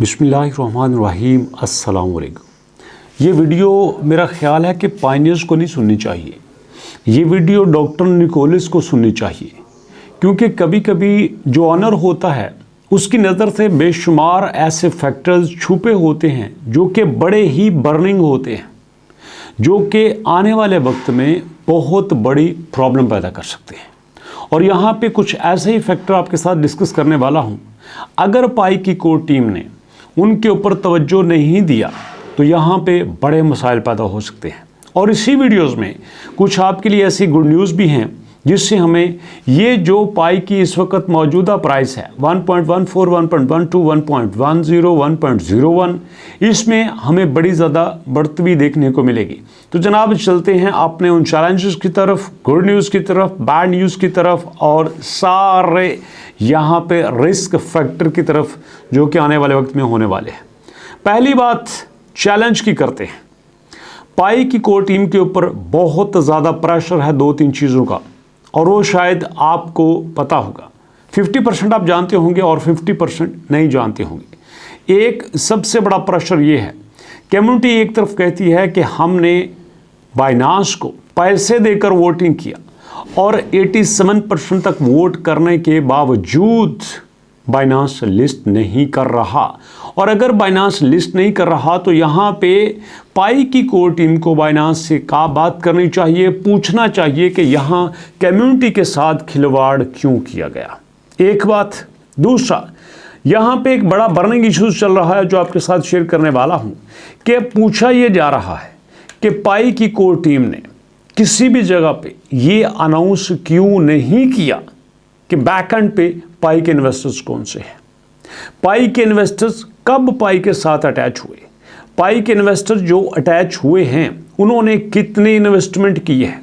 बिस्मिल्लाहिर्रहमानिर्रहीम अस्सलाम वालेकुम। ये वीडियो मेरा ख्याल है कि पायनियर्स को नहीं सुननी चाहिए, ये वीडियो डॉक्टर निकोलस को सुननी चाहिए, क्योंकि कभी कभी जो ऑनर होता है उसकी नज़र से बेशुमार ऐसे फैक्टर्स छुपे होते हैं जो कि बड़े ही बर्निंग होते हैं, जो कि आने वाले वक्त में बहुत बड़ी प्रॉब्लम पैदा कर सकते हैं। और यहाँ पे कुछ ऐसे ही फैक्टर आपके साथ डिस्कस करने वाला हूँ। अगर पाई की कोर टीम ने उनके ऊपर तवज्जो नहीं दिया तो यहाँ पे बड़े मसाइल पैदा हो सकते हैं। और इसी वीडियोस में कुछ आपके लिए ऐसी गुड न्यूज़ भी हैं जिससे हमें ये जो पाई की इस वक्त मौजूदा प्राइस है 1.14, 1.12, 1.10, 1.01, इसमें हमें बड़ी ज़्यादा बढ़ती देखने को मिलेगी। तो जनाब चलते हैं अपने उन चैलेंजेस की तरफ, गुड न्यूज़ की तरफ, बैड न्यूज़ की तरफ और सारे यहाँ पे रिस्क फैक्टर की तरफ जो कि आने वाले वक्त में होने वाले हैं। पहली बात चैलेंज की करते हैं। पाई की कोर टीम के ऊपर बहुत ज़्यादा प्रेशर है 2-3 चीज़ों का, और वो शायद आपको पता होगा। 50% आप जानते होंगे और 50% नहीं जानते होंगे। एक सबसे बड़ा प्रेशर ये है, कम्युनिटी एक तरफ कहती है कि हमने बाइनांस को पैसे देकर वोटिंग किया और 87% तक वोट करने के बावजूद बाइनांस लिस्ट नहीं कर रहा। और अगर बाइनांस लिस्ट नहीं कर रहा तो यहाँ पे पाई की कोर टीम को बाइनांस से क्या बात करनी चाहिए, पूछना चाहिए कि यहाँ कम्युनिटी के साथ खिलवाड़ क्यों किया गया। एक बात। दूसरा, यहाँ पे एक बड़ा बर्निंग इशूज़ चल रहा है जो आपके साथ शेयर करने वाला हूँ कि पूछा ये जा रहा है कि पाई की कोर टीम ने किसी भी जगह पे ये अनाउंस क्यों नहीं किया कि बैकएंड पे पाई के इन्वेस्टर्स कौन से हैं, पाई के इन्वेस्टर्स कब पाई के साथ अटैच हुए, पाई के इन्वेस्टर जो अटैच हुए हैं उन्होंने कितने इन्वेस्टमेंट की है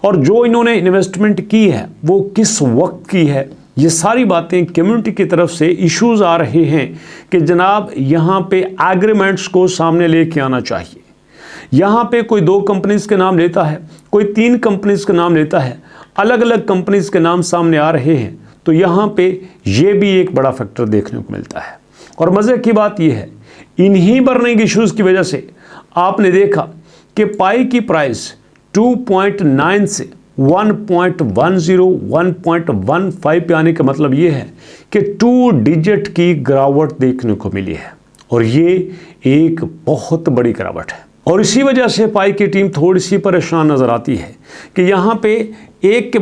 और जो इन्होंने इन्वेस्टमेंट की है वो किस वक्त की है। ये सारी बातें कम्युनिटी की तरफ से इश्यूज आ रहे हैं कि जनाब यहाँ पे एग्रीमेंट्स को सामने लेके आना चाहिए। यहाँ पे कोई 2 कंपनीज के नाम लेता है, कोई 3 कंपनीज के नाम लेता है, अलग अलग कंपनीज के नाम सामने आ रहे हैं। तो यहाँ पे ये भी एक बड़ा फैक्टर देखने को मिलता है। और मज़े की बात यह है, इन्हीं बर्निंग इश्यूज़ की वजह से आपने देखा कि पाई की प्राइस 2.9 से 1.10, 1.15 पे आने का मतलब ये है कि 2 डिजिट की गिरावट देखने को मिली है, और ये एक बहुत बड़ी गिरावट है। और इसी वजह से पाई की टीम थोड़ी सी परेशान नज़र आती है कि यहाँ पे एक के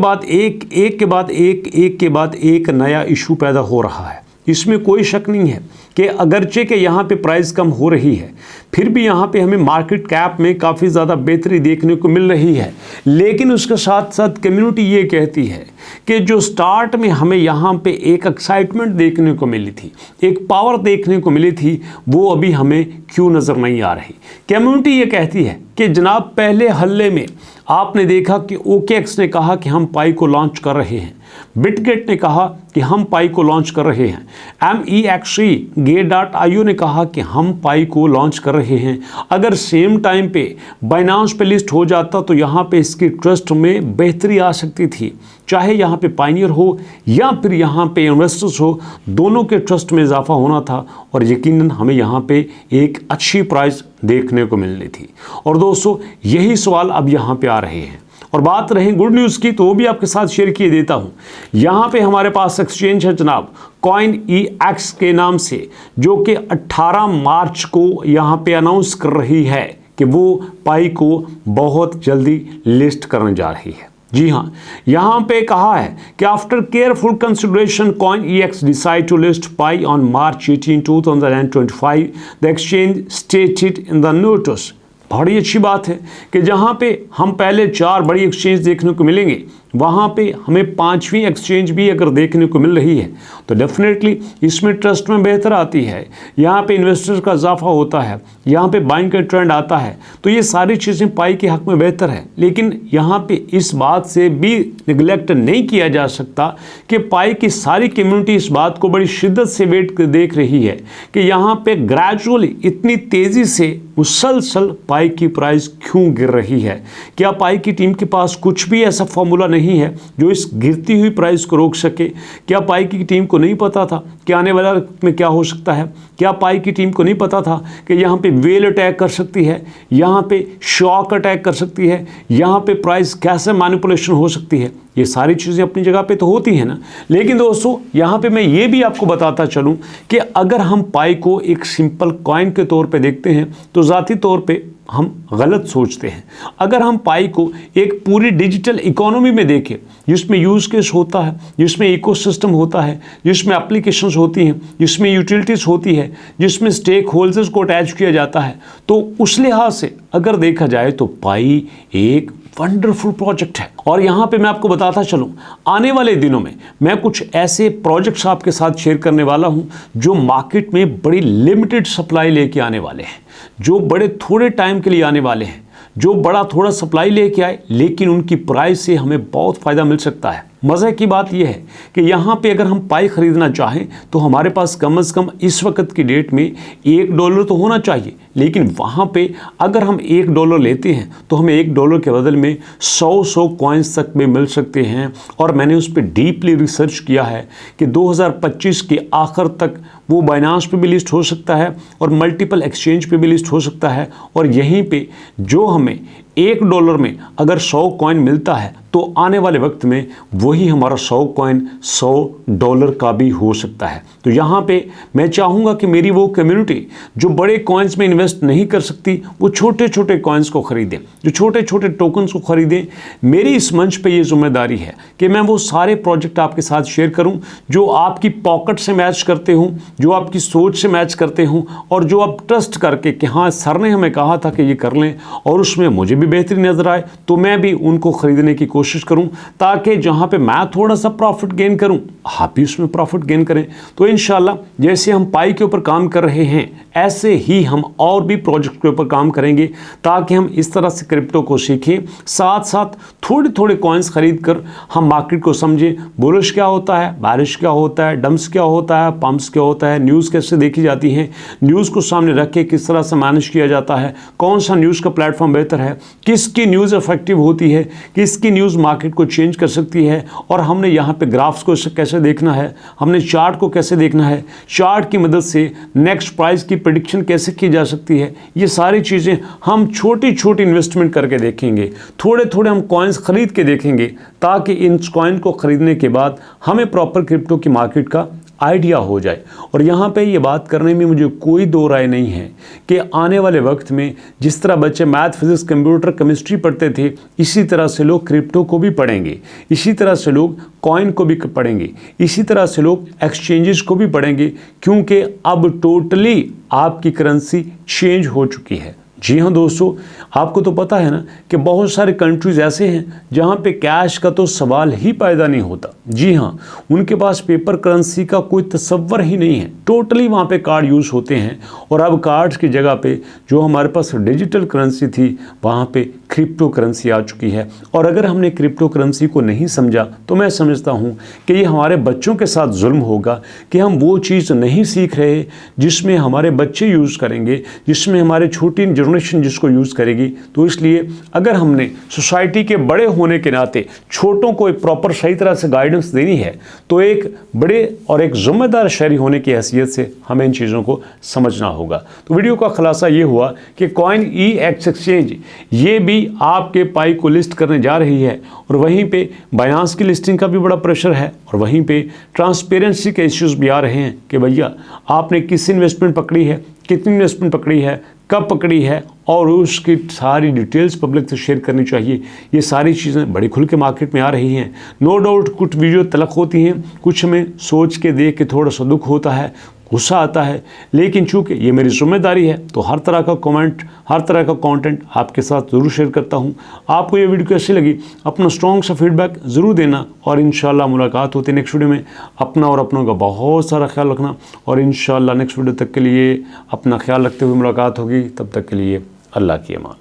बाद एक नया इशू पैदा हो रहा है। इसमें कोई शक नहीं है कि अगरचे के यहाँ पे प्राइस कम हो रही है, फिर भी यहाँ पे हमें मार्केट कैप में काफ़ी ज़्यादा बेहतरी देखने को मिल रही है। लेकिन उसके साथ साथ कम्युनिटी ये कहती है कि जो स्टार्ट में हमें यहाँ पे एक एक्साइटमेंट देखने को मिली थी, एक पावर देखने को मिली थी, वो अभी हमें क्यों नज़र नहीं आ रही। कम्युनिटी ये कहती है कि जनाब पहले हल्ले में आपने देखा कि OKX ने कहा कि हम पाई को लॉन्च कर रहे हैं, बिटगेट ने कहा कि हम पाई को लॉन्च कर रहे हैं, MEXC Gate.io ने कहा कि हम पाई को लॉन्च कर रहे हैं। अगर सेम टाइम पे बाइनांस पे लिस्ट हो जाता तो यहाँ पे इसकी ट्रस्ट में बेहतरी आ सकती थी, चाहे यहाँ पे पायनियर हो या फिर यहाँ पे इन्वेस्टर्स हो, दोनों के ट्रस्ट में इजाफा होना था और यकीनन हमें यहाँ पे एक अच्छी प्राइस देखने को मिलनी थी। और दोस्तों यही सवाल अब यहाँ पे आ रहे हैं। और बात रही गुड न्यूज़ की तो वो भी आपके साथ शेयर किए देता हूँ। यहाँ पे हमारे पास एक्सचेंज है जनाब CoinEx के नाम से, जो कि 18 मार्च को यहाँ पे अनाउंस कर रही है कि वो पाई को बहुत जल्दी लिस्ट करने जा रही है। जी हाँ, यहाँ पे कहा है कि after careful consideration CoinEx decide to list Pi on March 18, 2025, the exchange stated in the notice. बड़ी अच्छी बात है कि जहाँ पे हम पहले 4 बड़ी एक्सचेंज देखने को मिलेंगे, वहाँ पे हमें 5वीं एक्सचेंज भी अगर देखने को मिल रही है तो डेफिनेटली इसमें ट्रस्ट में बेहतर आती है, यहाँ पे इन्वेस्टर्स का इजाफा होता है, यहाँ पे बाइंग का ट्रेंड आता है। तो ये सारी चीज़ें पाई के हक़ में बेहतर है। लेकिन यहाँ पे इस बात से भी निगलेक्ट नहीं किया जा सकता कि पाई की सारी कम्युनिटी इस बात को बड़ी शिद्दत से देख रही है कि यहाँ पे ग्रेजुअली इतनी तेज़ी से मुसलसल पाई की प्राइस क्यों गिर रही है। क्या पाई की टीम के पास कुछ भी ऐसा फॉर्मूला नहीं नहीं है जो इस गिरती हुई प्राइस को रोक सके? क्या पाई की टीम को नहीं पता था कि आने वाला वक्त में क्या हो सकता है? क्या पाई की टीम को नहीं पता था कि यहाँ पे वेल अटैक कर सकती है, यहाँ पे शॉक अटैक कर सकती है, यहाँ पे प्राइस कैसे मैनिपुलेशन हो सकती है? ये सारी चीज़ें अपनी जगह पे तो होती हैं ना। लेकिन दोस्तों यहाँ पे मैं ये भी आपको बताता चलूँ कि अगर हम पाई को एक सिंपल कॉइन के तौर पे देखते हैं तो ज़ाती तौर पे हम गलत सोचते हैं। अगर हम पाई को एक पूरी डिजिटल इकोनॉमी में देखें जिसमें यूज़ केस होता है, जिसमें इकोसिस्टम होता है, जिसमें एप्लीकेशंस होती हैं, जिसमें यूटिलिटीज़ होती है, जिसमें स्टेक होल्डर्स को अटैच किया जाता है, तो उस लिहाज से अगर देखा जाए तो पाई एक वंडरफुल प्रोजेक्ट है। और यहाँ पे मैं आपको बताता चलूँ, आने वाले दिनों में मैं कुछ ऐसे प्रोजेक्ट्स आपके साथ शेयर करने वाला हूँ जो मार्केट में बड़ी लिमिटेड सप्लाई लेके आने वाले हैं, जो बड़े थोड़े टाइम के लिए आने वाले हैं, जो बड़ा थोड़ा सप्लाई लेके आए लेकिन उनकी प्राइस से हमें बहुत फ़ायदा मिल सकता है। मज़े की बात यह है कि यहाँ पे अगर हम पाई ख़रीदना चाहें तो हमारे पास कम से कम इस वक्त की डेट में $1 तो होना चाहिए, लेकिन वहाँ पे अगर हम $1 लेते हैं तो हमें $1 के बदल में 100 कॉइन्स तक में मिल सकते हैं। और मैंने उस पर डीपली रिसर्च किया है कि 2025 के आखिर तक वो बाइनांस पे भी लिस्ट हो सकता है और मल्टीपल एक्सचेंज पे भी लिस्ट हो सकता है। और यहीं पे जो हमें $1 में अगर 100 कॉइन मिलता है तो आने वाले वक्त में वही हमारा 100 कॉइन $100 का भी हो सकता है। तो यहाँ पे मैं चाहूँगा कि मेरी वो कम्युनिटी जो बड़े कॉइन्स में इन्वेस्ट नहीं कर सकती वो छोटे छोटे कॉइन्स को ख़रीदें, जो छोटे छोटे टोकन्स को ख़रीदें। मेरी इस मंच पे ये जिम्मेदारी है कि मैं वो सारे प्रोजेक्ट आपके साथ शेयर करूँ जो आपकी पॉकेट से मैच करते हों, जो आपकी सोच से मैच करते हों और जो आप ट्रस्ट करके कि हाँ सर ने हमें कहा था कि ये कर लें और उसमें मुझे भी बेहतरी नज़र आए तो मैं भी उनको ख़रीदने की कोशिश करूं, ताकि जहां पे मैं थोड़ा सा प्रॉफिट गेन करूं आप भी उसमें प्रॉफिट गेन करें। तो इंशाल्लाह जैसे हम पाई के ऊपर काम कर रहे हैं ऐसे ही हम और भी प्रोजेक्ट के ऊपर काम करेंगे ताकि हम इस तरह से क्रिप्टो को सीखें, साथ साथ थोड़े थोड़े कॉइन्स खरीद कर हम मार्केट को समझें। बुलिश क्या होता है, बारिश क्या होता है, डंप्स क्या होता है, पंप्स क्या होता है, न्यूज़ कैसे देखी जाती हैं, न्यूज़ को सामने रख के किस तरह से मैनेज किया जाता है, कौन सा न्यूज़ का प्लेटफॉर्म बेहतर है, किसकी न्यूज़ इफेक्टिव होती है, किसकी न्यूज़ मार्केट को चेंज कर सकती है। और हमने यहाँ पे ग्राफ्स को कैसे देखना है, हमने चार्ट को कैसे देखना है, चार्ट की मदद से नेक्स्ट प्राइस की प्रेडिक्शन कैसे की जा सकती है। ये सारी चीज़ें हम छोटी छोटी इन्वेस्टमेंट करके देखेंगे, थोड़े थोड़े हम कॉइन्स खरीद के देखेंगे ताकि इन कॉइन को ख़रीदने के बाद हमें प्रॉपर क्रिप्टो की मार्केट का आइडिया हो जाए। और यहाँ पे ये बात करने में मुझे कोई दो राय नहीं है कि आने वाले वक्त में जिस तरह बच्चे मैथ, फिजिक्स, कंप्यूटर, केमिस्ट्री पढ़ते थे इसी तरह से लोग क्रिप्टो को भी पढ़ेंगे, इसी तरह से लोग कॉइन को भी पढ़ेंगे, इसी तरह से लोग एक्सचेंजेस को भी पढ़ेंगे, क्योंकि अब टोटली आपकी करेंसी चेंज हो चुकी है। जी हाँ दोस्तों, आपको तो पता है ना कि बहुत सारे कंट्रीज़ ऐसे हैं जहाँ पे कैश का तो सवाल ही पैदा नहीं होता। जी हाँ, उनके पास पेपर करेंसी का कोई तसव्वुर ही नहीं है, टोटली वहाँ पे कार्ड यूज़ होते हैं। और अब कार्ड्स की जगह पे जो हमारे पास डिजिटल करेंसी थी वहाँ पे क्रिप्टो करेंसी आ चुकी है। और अगर हमने क्रिप्टो करेंसी को नहीं समझा तो मैं समझता हूँ कि ये हमारे बच्चों के साथ जुल्म होगा कि हम वो चीज़ नहीं सीख रहे जिसमें हमारे बच्चे यूज़ करेंगे, जिसमें हमारे छोटी जनरेशन जिसको यूज़ करेगी। तो इसलिए अगर हमने सोसाइटी के बड़े होने के नाते छोटों को एक प्रॉपर सही तरह से गाइडेंस देनी है तो एक बड़े और एक जिम्मेदार शहरी होने की हैसियत से हमें इन चीज़ों को समझना होगा। तो वीडियो का खुलासा ये हुआ कि CoinEx एक्सचेंज ये भी आपके पाई को लिस्ट करने जा रही है और वहीं पे बाइनांस की लिस्टिंग का भी बड़ा प्रेशर है और वहीं पे ट्रांसपेरेंसी के इश्यूज भी आ रहे हैं कि भैया आपने किस इन्वेस्टमेंट पकड़ी है, कितनी इन्वेस्टमेंट पकड़ी है, कब पकड़ी है और उसकी सारी डिटेल्स पब्लिक से शेयर करनी चाहिए। ये सारी चीज़ें बड़ी खुल के मार्केट में आ रही हैं। नो डाउट कुछ वीडियो तलख होती हैं, कुछ में सोच के देख के थोड़ा सा दुख होता है, गुस्सा आता है, लेकिन चूँकि ये मेरी जिम्मेदारी है तो हर तरह का कमेंट, हर तरह का कंटेंट आपके साथ ज़रूर शेयर करता हूँ। आपको ये वीडियो कैसी लगी अपना स्ट्रॉन्ग सा फीडबैक ज़रूर देना और इंशाल्लाह मुलाकात होती है नेक्स्ट वीडियो में। अपना और अपनों का बहुत सारा ख्याल रखना और इंशाल्लाह नेक्स्ट वीडियो तक के लिए अपना ख्याल रखते हुए मुलाकात होगी। तब तक के लिए अल्लाह की अमान।